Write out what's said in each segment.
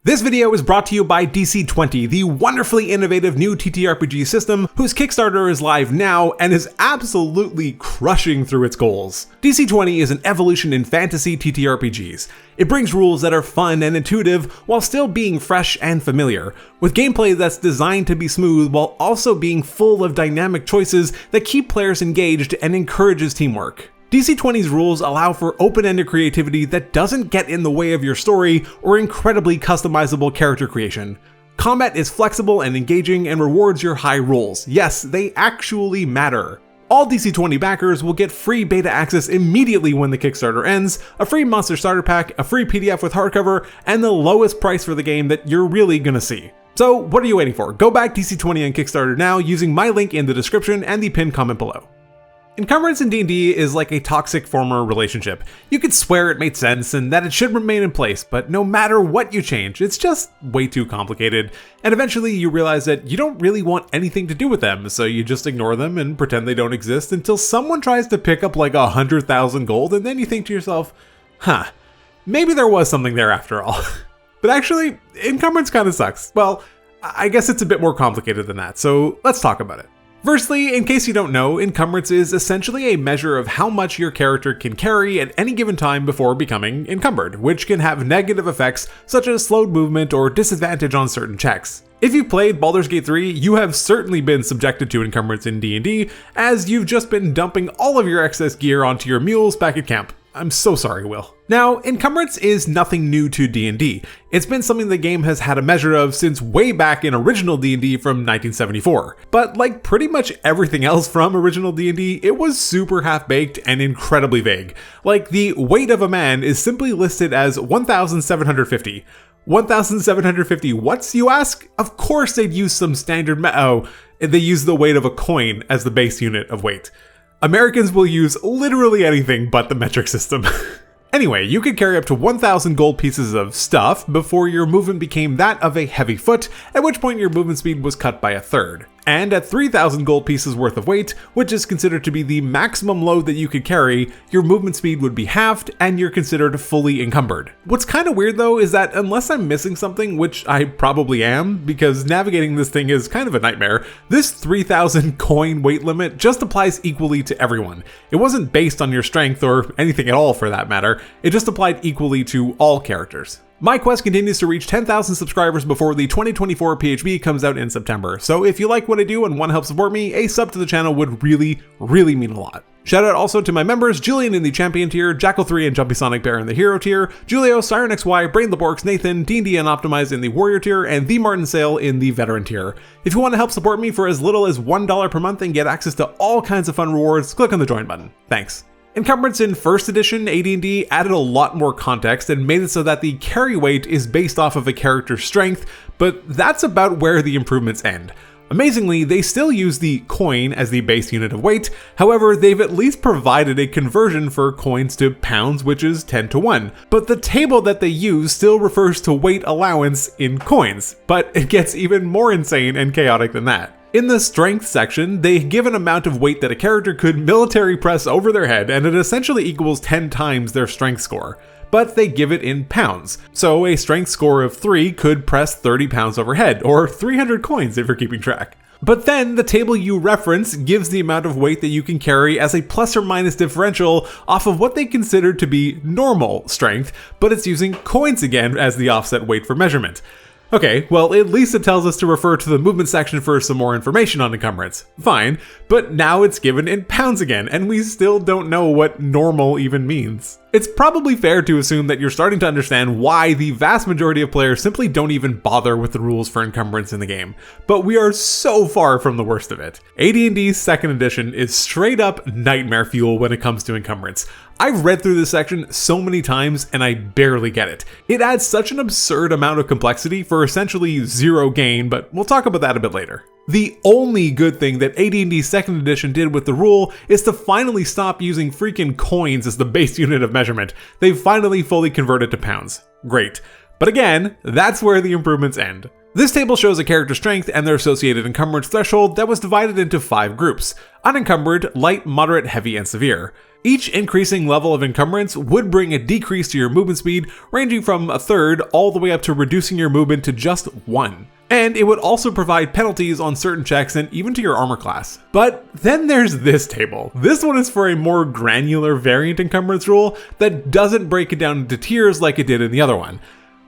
This video is brought to you by DC20, the wonderfully innovative new TTRPG system whose Kickstarter is live now and is absolutely crushing through its goals. DC20 is an evolution in fantasy TTRPGs. It brings rules that are fun and intuitive while still being fresh and familiar, with gameplay that's designed to be smooth while also being full of dynamic choices that keep players engaged and encourages teamwork. DC20's rules allow for open-ended creativity that doesn't get in the way of your story or incredibly customizable character creation. Combat is flexible and engaging and rewards your high rolls. Yes, they actually matter. All DC20 backers will get free beta access immediately when the Kickstarter ends, a free monster starter pack, a free PDF with hardcover, and the lowest price for the game that you're really gonna see. So what are you waiting for? Go back DC20 on Kickstarter now using my link in the description and the pinned comment below. Encumbrance in D&D is like a toxic former relationship. You could swear it made sense and that it should remain in place, but no matter what you change, it's just way too complicated. And eventually you realize that you don't really want anything to do with them, so you just ignore them and pretend they don't exist until someone tries to pick up like 100,000 gold, and then you think to yourself, maybe there was something there after all. But actually, Encumbrance kind of sucks. Well, I guess it's a bit more complicated than that, so let's talk about it. Firstly, in case you don't know, Encumbrance is essentially a measure of how much your character can carry at any given time before becoming encumbered, which can have negative effects such as slowed movement or disadvantage on certain checks. If you've played Baldur's Gate 3, you have certainly been subjected to encumbrance in D&D, as you've just been dumping all of your excess gear onto your mules back at camp. I'm so sorry, Will. Now, encumbrance is nothing new to D&D. It's been something the game has had a measure of since way back in original D&D from 1974. But like pretty much everything else from original D&D, it was super half-baked and incredibly vague. Like, the weight of a man is simply listed as 1,750. 1,750 what's, you ask? Of course they'd use some standard they use the weight of a coin as the base unit of weight. Americans will use literally anything but the metric system. Anyway, you could carry up to 1,000 gold pieces of stuff before your movement became that of a heavy foot, at which point your movement speed was cut by a third. And at 3,000 gold pieces worth of weight, which is considered to be the maximum load that you could carry, your movement speed would be halved and you're considered fully encumbered. What's kind of weird though is that unless I'm missing something, which I probably am, because navigating this thing is kind of a nightmare, this 3,000 coin weight limit just applies equally to everyone. It wasn't based on your strength or anything at all for that matter, it just applied equally to all characters. My quest continues to reach 10,000 subscribers before the 2024 PHB comes out in September, so if you like what I do and want to help support me, a sub to the channel would really mean a lot. Shout out also to my members, Julian in the Champion tier, Jackal3 and Jumpy Sonic Bear in the Hero tier, Julio, Siren XY, Brain the Borks, Nathan, D&D Unoptimized in the Warrior tier, and The Martin Sale in the Veteran tier. If you want to help support me for as little as $1 per month and get access to all kinds of fun rewards, click on the join button. Thanks. Encumbrance in 1st edition AD&D added a lot more context and made it so that the carry weight is based off of a character's strength, but that's about where the improvements end. Amazingly, they still use the coin as the base unit of weight, however, they've at least provided a conversion for coins to pounds, which is 10-1. But the table that they use still refers to weight allowance in coins, but it gets even more insane and chaotic than that. In the strength section, they give an amount of weight that a character could military press over their head, and it essentially equals 10 times their strength score. But they give it in pounds, so a strength score of 3 could press 30 pounds overhead, or 300 coins if you're keeping track. But then the table you reference gives the amount of weight that you can carry as a plus or minus differential off of what they consider to be normal strength, but it's using coins again as the offset weight for measurement. Okay, well, at least it tells us to refer to the movement section for some more information on encumbrance. Fine, but now it's given in pounds again, and we still don't know what normal even means. It's probably fair to assume that you're starting to understand why the vast majority of players simply don't even bother with the rules for encumbrance in the game, but we are so far from the worst of it. AD&D's 2nd edition is straight up nightmare fuel when it comes to encumbrance. I've read through this section so many times and I barely get it. It adds such an absurd amount of complexity for essentially zero gain, but we'll talk about that a bit later. The only good thing that AD&D's 2nd edition did with the rule is to finally stop using freaking coins as the base unit of measurement. They've finally fully converted to pounds. Great. But again, that's where the improvements end. This table shows a character's strength and their associated encumbrance threshold that was divided into 5 groups: unencumbered, light, moderate, heavy, and severe. Each increasing level of encumbrance would bring a decrease to your movement speed, ranging from a third all the way up to reducing your movement to just 1. And it would also provide penalties on certain checks and even to your armor class. But then there's this table. This one is for a more granular variant encumbrance rule that doesn't break it down into tiers like it did in the other one.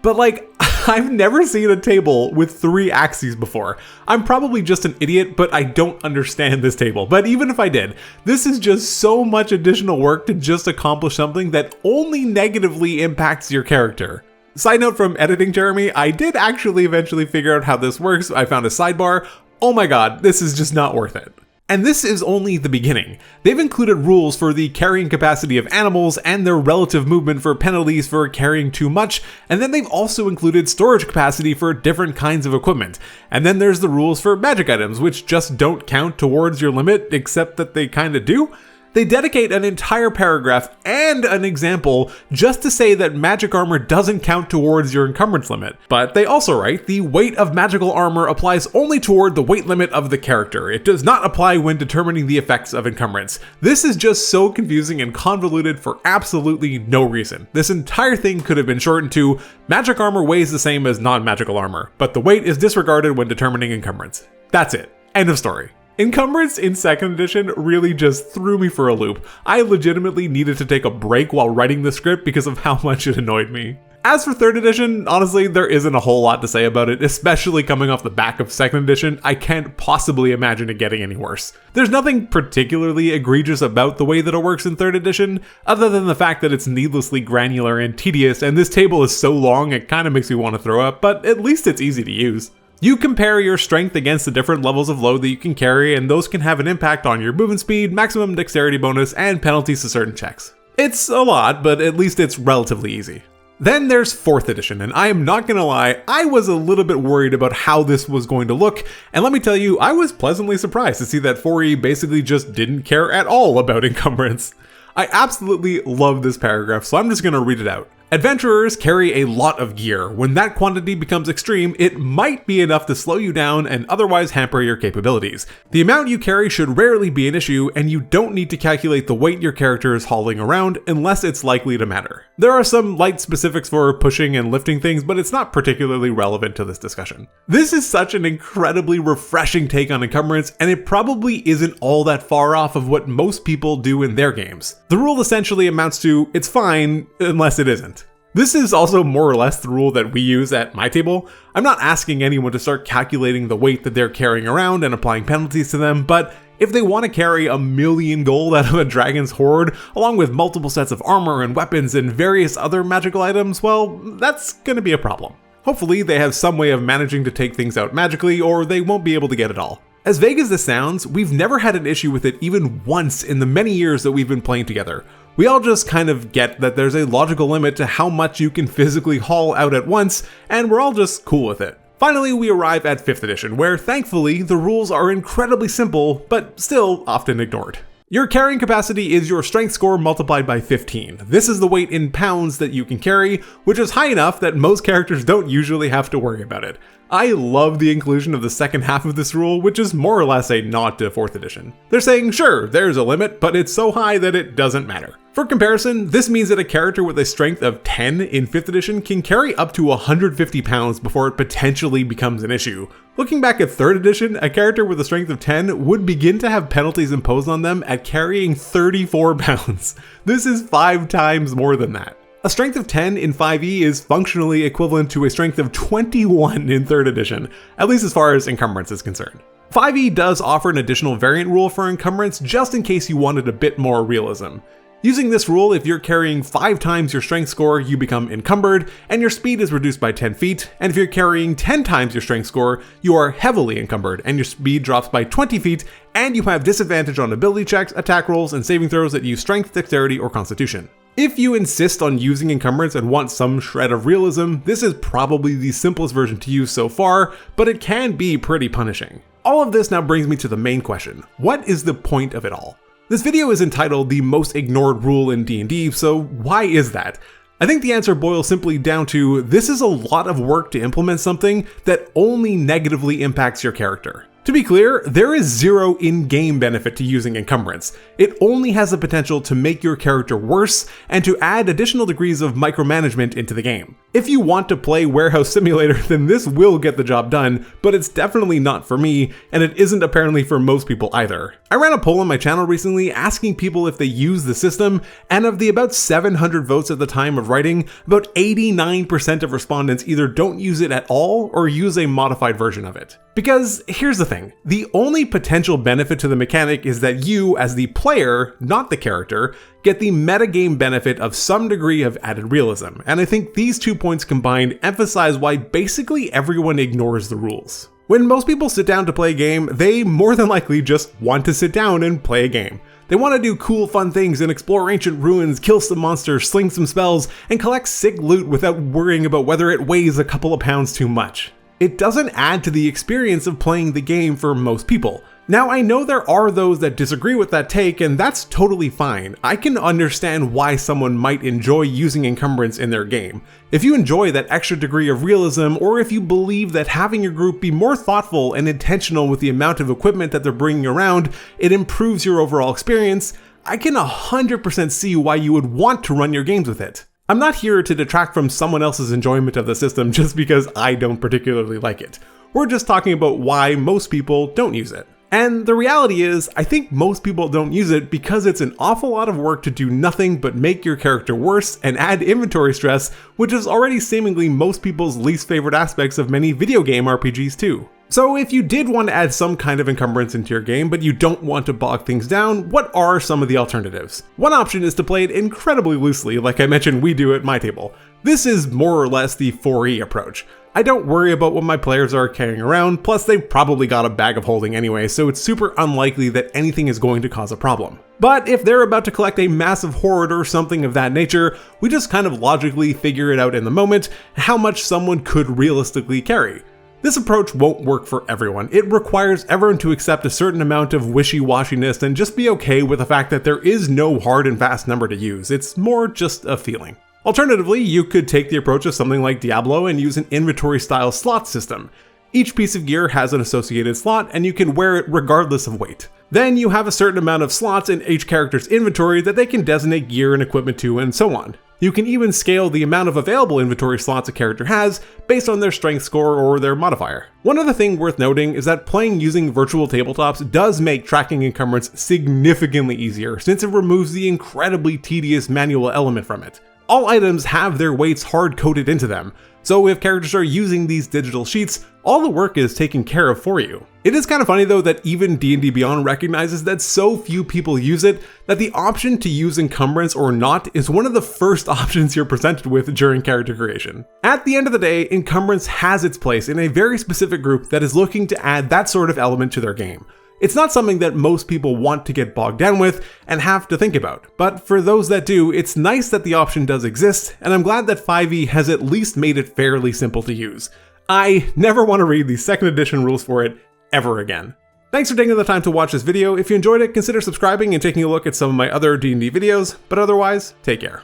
But like, I've never seen a table with 3 axes before. I'm probably just an idiot, but I don't understand this table. But even if I did, this is just so much additional work to just accomplish something that only negatively impacts your character. Side note from editing Jeremy, I did actually eventually figure out how this works. I found a sidebar. Oh my god, this is just not worth it. And this is only the beginning. They've included rules for the carrying capacity of animals and their relative movement for penalties for carrying too much, and then they've also included storage capacity for different kinds of equipment. And then there's the rules for magic items, which just don't count towards your limit, except that they kinda do. They dedicate an entire paragraph and an example just to say that magic armor doesn't count towards your encumbrance limit. But they also write, the weight of magical armor applies only toward the weight limit of the character. It does not apply when determining the effects of encumbrance. This is just so confusing and convoluted for absolutely no reason. This entire thing could have been shortened to, magic armor weighs the same as non-magical armor, but the weight is disregarded when determining encumbrance. That's it. End of story. Encumbrance in 2nd edition really just threw me for a loop. I legitimately needed to take a break while writing the script because of how much it annoyed me. As for 3rd edition, honestly, there isn't a whole lot to say about it, especially coming off the back of 2nd edition. I can't possibly imagine it getting any worse. There's nothing particularly egregious about the way that it works in 3rd edition, other than the fact that it's needlessly granular and tedious, and this table is so long it kinda makes me want to throw up, but at least it's easy to use. You compare your strength against the different levels of load that you can carry, and those can have an impact on your movement speed, maximum dexterity bonus, and penalties to certain checks. It's a lot, but at least it's relatively easy. Then there's 4th edition, and I am not gonna lie, I was a little bit worried about how this was going to look, and let me tell you, I was pleasantly surprised to see that 4E basically just didn't care at all about encumbrance. I absolutely love this paragraph, so I'm just gonna read it out. Adventurers carry a lot of gear. When that quantity becomes extreme, it might be enough to slow you down and otherwise hamper your capabilities. The amount you carry should rarely be an issue, and you don't need to calculate the weight your character is hauling around unless it's likely to matter. There are some light specifics for pushing and lifting things, but it's not particularly relevant to this discussion. This is such an incredibly refreshing take on encumbrance, and it probably isn't all that far off of what most people do in their games. The rule essentially amounts to, it's fine unless it isn't. This is also more or less the rule that we use at my table. I'm not asking anyone to start calculating the weight that they're carrying around and applying penalties to them, but if they want to carry 1,000,000 gold out of a dragon's hoard, along with multiple sets of armor and weapons and various other magical items, well, that's gonna be a problem. Hopefully they have some way of managing to take things out magically, or they won't be able to get it all. As vague as this sounds, we've never had an issue with it even once in the many years that we've been playing together. We all just kind of get that there's a logical limit to how much you can physically haul out at once, and we're all just cool with it. Finally, we arrive at 5th edition, where thankfully the rules are incredibly simple, but still often ignored. Your carrying capacity is your strength score multiplied by 15. This is the weight in pounds that you can carry, which is high enough that most characters don't usually have to worry about it. I love the inclusion of the second half of this rule, which is more or less a nod to 4th edition. They're saying, sure, there's a limit, but it's so high that it doesn't matter. For comparison, this means that a character with a strength of 10 in 5th edition can carry up to 150 pounds before it potentially becomes an issue. Looking back at 3rd edition, a character with a strength of 10 would begin to have penalties imposed on them at carrying 34 pounds. This is 5 times more than that. A strength of 10 in 5e is functionally equivalent to a strength of 21 in 3rd edition, at least as far as encumbrance is concerned. 5e does offer an additional variant rule for encumbrance just in case you wanted a bit more realism. Using this rule, if you're carrying 5 times your strength score, you become encumbered, and your speed is reduced by 10 feet, and if you're carrying 10 times your strength score, you are heavily encumbered, and your speed drops by 20 feet, and you have disadvantage on ability checks, attack rolls, and saving throws that use strength, dexterity, or constitution. If you insist on using encumbrance and want some shred of realism, this is probably the simplest version to use so far, but it can be pretty punishing. All of this now brings me to the main question. What is the point of it all? This video is entitled The Most Ignored Rule in D&D, so why is that? I think the answer boils simply down to, this is a lot of work to implement something that only negatively impacts your character. To be clear, there is zero in-game benefit to using Encumbrance. It only has the potential to make your character worse and to add additional degrees of micromanagement into the game. If you want to play Warehouse Simulator, then this will get the job done, but it's definitely not for me, and it isn't apparently for most people either. I ran a poll on my channel recently asking people if they use the system, and of the about 700 votes at the time of writing, about 89% of respondents either don't use it at all or use a modified version of it. Because here's the thing, the only potential benefit to the mechanic is that you, as the player, not the character, get the metagame benefit of some degree of added realism, and I think these 2 points combined emphasize why basically everyone ignores the rules. When most people sit down to play a game, they more than likely just want to sit down and play a game. They want to do cool fun things and explore ancient ruins, kill some monsters, sling some spells, and collect sick loot without worrying about whether it weighs a couple of pounds too much. It doesn't add to the experience of playing the game for most people. Now, I know there are those that disagree with that take, and that's totally fine. I can understand why someone might enjoy using Encumbrance in their game. If you enjoy that extra degree of realism, or if you believe that having your group be more thoughtful and intentional with the amount of equipment that they're bringing around, it improves your overall experience, I can 100% see why you would want to run your games with it. I'm not here to detract from someone else's enjoyment of the system just because I don't particularly like it. We're just talking about why most people don't use it. And the reality is, I think most people don't use it because it's an awful lot of work to do nothing but make your character worse and add inventory stress, which is already seemingly most people's least favorite aspects of many video game RPGs too. So if you did want to add some kind of encumbrance into your game, but you don't want to bog things down, what are some of the alternatives? One option is to play it incredibly loosely, like I mentioned we do at my table. This is more or less the 4E approach. I don't worry about what my players are carrying around, plus they've probably got a bag of holding anyway, so it's super unlikely that anything is going to cause a problem. But if they're about to collect a massive hoard or something of that nature, we just kind of logically figure it out in the moment how much someone could realistically carry. This approach won't work for everyone. It requires everyone to accept a certain amount of wishy-washiness and just be okay with the fact that there is no hard and fast number to use. It's more just a feeling. Alternatively, you could take the approach of something like Diablo and use an inventory-style slot system. Each piece of gear has an associated slot, and you can wear it regardless of weight. Then you have a certain amount of slots in each character's inventory that they can designate gear and equipment to, and so on. You can even scale the amount of available inventory slots a character has based on their strength score or their modifier. One other thing worth noting is that playing using virtual tabletops does make tracking encumbrance significantly easier, since it removes the incredibly tedious manual element from it. All items have their weights hard-coded into them, so if characters are using these digital sheets, all the work is taken care of for you. It is kind of funny though that even D&D Beyond recognizes that so few people use it that the option to use encumbrance or not is one of the first options you're presented with during character creation. At the end of the day, encumbrance has its place in a very specific group that is looking to add that sort of element to their game. It's not something that most people want to get bogged down with and have to think about, but for those that do, it's nice that the option does exist, and I'm glad that 5e has at least made it fairly simple to use. I never want to read the 2nd edition rules for it ever again. Thanks for taking the time to watch this video. If you enjoyed it, consider subscribing and taking a look at some of my other D&D videos, but otherwise, take care.